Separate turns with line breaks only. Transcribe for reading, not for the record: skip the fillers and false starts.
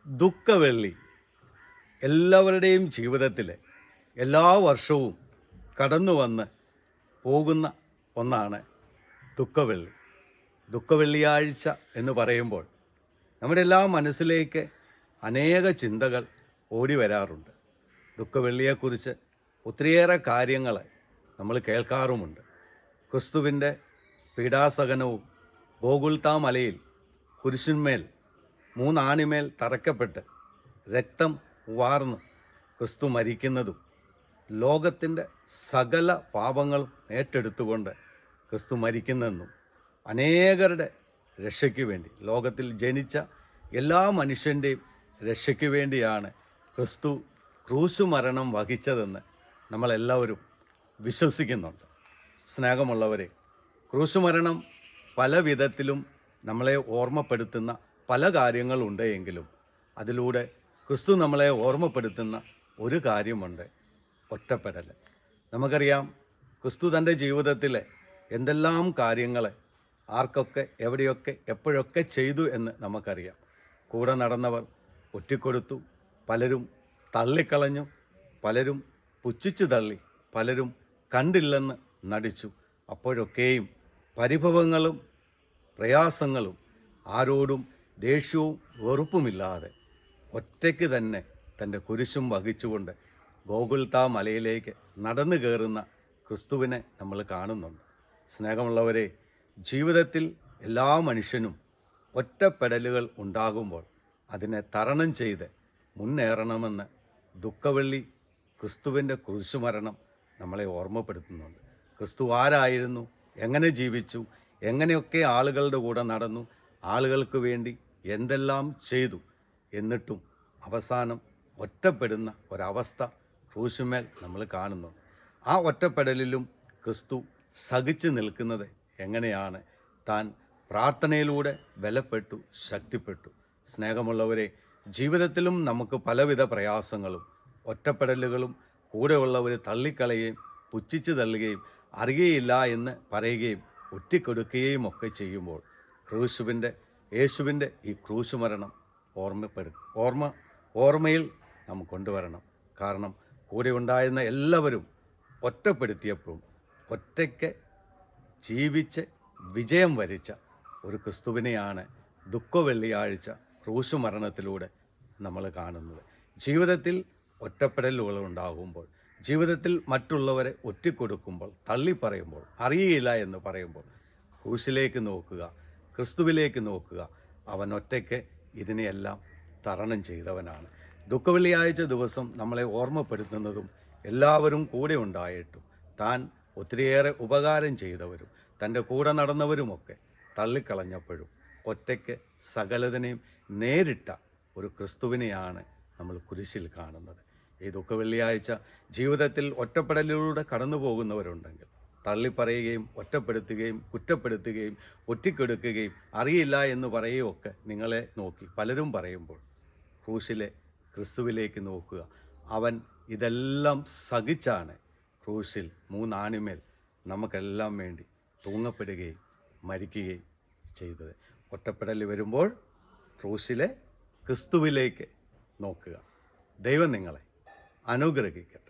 ദുഃഖവെള്ളി എല്ലാവരുടെയും ജീവിതത്തിൽ എല്ലാ വർഷവും കടന്നു വന്ന് പോകുന്ന ഒന്നാണ് ദുഃഖവെള്ളി. ദുഃഖവെള്ളിയാഴ്ച എന്ന് പറയുമ്പോൾ നമ്മുടെ എല്ലാ മനസ്സിലേക്ക് അനേക ചിന്തകൾ ഓടി വരാറുണ്ട്. ദുഃഖവെള്ളിയെക്കുറിച്ച് ഒത്തിരിയേറെ കാര്യങ്ങൾ നമ്മൾ കേൾക്കാറുമുണ്ട്. ക്രിസ്തുവിൻ്റെ പീഡാസഹനവും ഗോകുൽത്താ മലയിൽ കുരിശിന്മേൽ 3 ആണിമേൽ തറയ്ക്കപ്പെട്ട് രക്തം വാർന്ന് ക്രിസ്തു മരിക്കുന്നതും ലോകത്തിൻ്റെ സകല പാപങ്ങളും ഏറ്റെടുത്തുകൊണ്ട് ക്രിസ്തു മരിക്കുന്നെന്നും അനേകരുടെ രക്ഷയ്ക്ക് വേണ്ടി, ലോകത്തിൽ ജനിച്ച എല്ലാ മനുഷ്യൻ്റെയും രക്ഷയ്ക്ക് വേണ്ടിയാണ് ക്രിസ്തു ക്രൂശു മരണം വഹിച്ചതെന്ന് നമ്മളെല്ലാവരും വിശ്വസിക്കുന്നുണ്ട്. സ്നേഹമുള്ളവരെ, ക്രൂശുമരണം പല വിധത്തിലും നമ്മളെ ഓർമ്മപ്പെടുത്തുന്ന പല കാര്യങ്ങളുണ്ട് എങ്കിലും അതിലൂടെ ക്രിസ്തു നമ്മളെ ഓർമ്മപ്പെടുത്തുന്ന ഒരു കാര്യമുണ്ട്: ഒറ്റപ്പെടൽ. നമുക്കറിയാം, ക്രിസ്തു തൻ്റെ ജീവിതത്തിലെ എന്തെല്ലാം കാര്യങ്ങൾ ആർക്കൊക്കെ എവിടെയൊക്കെ എപ്പോഴൊക്കെ ചെയ്തു എന്ന് നമുക്കറിയാം. കൂടെ നടന്നവർ ഒറ്റിക്കൊടുത്തു, പലരും തള്ളിക്കളഞ്ഞു, പലരും പുച്ഛിച്ചു തള്ളി, പലരും കണ്ടില്ലെന്ന് നടിച്ചു. അപ്പോഴൊക്കെയും പരിഭവങ്ങളും പ്രയാസങ്ങളും ആരോടും ദേഷ്യവും വെറുപ്പുമില്ലാതെ ഒറ്റയ്ക്ക് തന്നെ തൻ്റെ കുരിശും വഹിച്ചുകൊണ്ട് ഗോകുൽത്താ മലയിലേക്ക് നടന്നു കയറുന്ന ക്രിസ്തുവിനെ നമ്മൾ കാണുന്നുണ്ട്. സ്നേഹമുള്ളവരെ, ജീവിതത്തിൽ എല്ലാ മനുഷ്യനും ഒറ്റപ്പെടലുകൾ ഉണ്ടാകുമ്പോൾ അതിനെ തരണം ചെയ്ത് മുന്നേറണമെന്ന് ദുഃഖവെള്ളി ക്രിസ്തുവിൻ്റെ കുരിശുമരണം നമ്മളെ ഓർമ്മപ്പെടുത്തുന്നുണ്ട്. ക്രിസ്തു ആരായിരുന്നു, എങ്ങനെ ജീവിച്ചു, എങ്ങനെയൊക്കെ ആളുകളുടെ കൂടെ നടന്നു, ആളുകൾക്ക് വേണ്ടി എന്തെല്ലാം ചെയ്തു, എന്നിട്ടും അവസാനം ഒറ്റപ്പെടുന്ന ഒരവസ്ഥ ക്രൂശുമേൽ നമ്മൾ കാണുന്നു. ആ ഒറ്റപ്പെടലിലും ക്രിസ്തു സഹിച്ചു നിൽക്കുന്നത് എങ്ങനെയാണ്? താൻ പ്രാർത്ഥനയിലൂടെ ബലപ്പെട്ടു, ശക്തിപ്പെട്ടു. സ്നേഹമുള്ളവരെ, ജീവിതത്തിലും നമുക്ക് പലവിധ പ്രയാസങ്ങളും ഒറ്റപ്പെടലുകളും കൂടെയുള്ളവർ തള്ളിക്കളയുകയും പുച്ഛിച്ചു തള്ളുകയും അറിയുകയില്ല എന്ന് പറയുകയും ഒറ്റിക്കൊടുക്കുകയും ഒക്കെ ചെയ്യുമ്പോൾ യേശുവിൻ്റെ ഈ ക്രൂശുമരണം ഓർമ്മയിൽ നാം കൊണ്ടുവരണം. കാരണം കൂടെ ഉണ്ടായിരുന്ന എല്ലാവരും ഒറ്റപ്പെടുത്തിയപ്പോഴും ഒറ്റയ്ക്ക് ജീവിച്ച് വിജയം വരിച്ച ഒരു ക്രിസ്തുവിനെയാണ് ദുഃഖവെള്ളിയാഴ്ച ക്രൂശുമരണത്തിലൂടെ നമ്മൾ കാണുന്നത്. ജീവിതത്തിൽ ഒറ്റപ്പെടലുകൾ ഉണ്ടാകുമ്പോൾ, ജീവിതത്തിൽ മറ്റുള്ളവരെ ഒറ്റിക്കൊടുക്കുമ്പോൾ, തള്ളിപ്പറയുമ്പോൾ, അറിയില്ല എന്ന് പറയുമ്പോൾ ക്രൂശിലേക്ക് നോക്കുക, ക്രിസ്തുവിലേക്ക് നോക്കുക. അവൻ ഒറ്റയ്ക്ക് ഇതിനെയെല്ലാം തരണം ചെയ്തവനാണ്. ദുഃഖവെള്ളിയാഴ്ച ദിവസം നമ്മളെ ഓർമ്മപ്പെടുത്തുന്നതും എല്ലാവരും കൂടെ ഉണ്ടായിട്ടും താൻ ഒത്തിരിയേറെ ഉപകാരം ചെയ്തവരും തൻ്റെ കൂടെ നടന്നവരുമൊക്കെ തള്ളിക്കളഞ്ഞപ്പോഴും ഒറ്റയ്ക്ക് സകലതിനെയും നേരിട്ട ഒരു ക്രിസ്തുവിനെയാണ് നമ്മൾ കുരിശിൽ കാണുന്നത്. ഈ ദുഃഖവെള്ളിയാഴ്ച ജീവിതത്തിൽ ഒറ്റപ്പെടലിലൂടെ കടന്നു പോകുന്നവരുണ്ടെങ്കിൽ തള്ളിപ്പറയുകയും ഒറ്റപ്പെടുത്തുകയും കുറ്റപ്പെടുത്തുകയും ഒറ്റിക്കെടുക്കുകയും അറിയില്ല എന്ന് പറയുകയൊക്കെ നിങ്ങളെ നോക്കി പലരും പറയുമ്പോൾ ക്രൂശിലെ ക്രിസ്തുവിലേക്ക് നോക്കുക. അവൻ ഇതെല്ലാം സഹിച്ചാണ് ക്രൂശിൽ 3 ആണിമേൽ നമുക്കെല്ലാം വേണ്ടി തൂങ്ങപ്പെടുകയും മരിക്കുകയും ചെയ്തത്. ഒറ്റപ്പെടൽ വരുമ്പോൾ ക്രൂശിലെ ക്രിസ്തുവിലേക്ക് നോക്കുക. ദൈവം നിങ്ങളെ അനുഗ്രഹിക്കട്ടെ.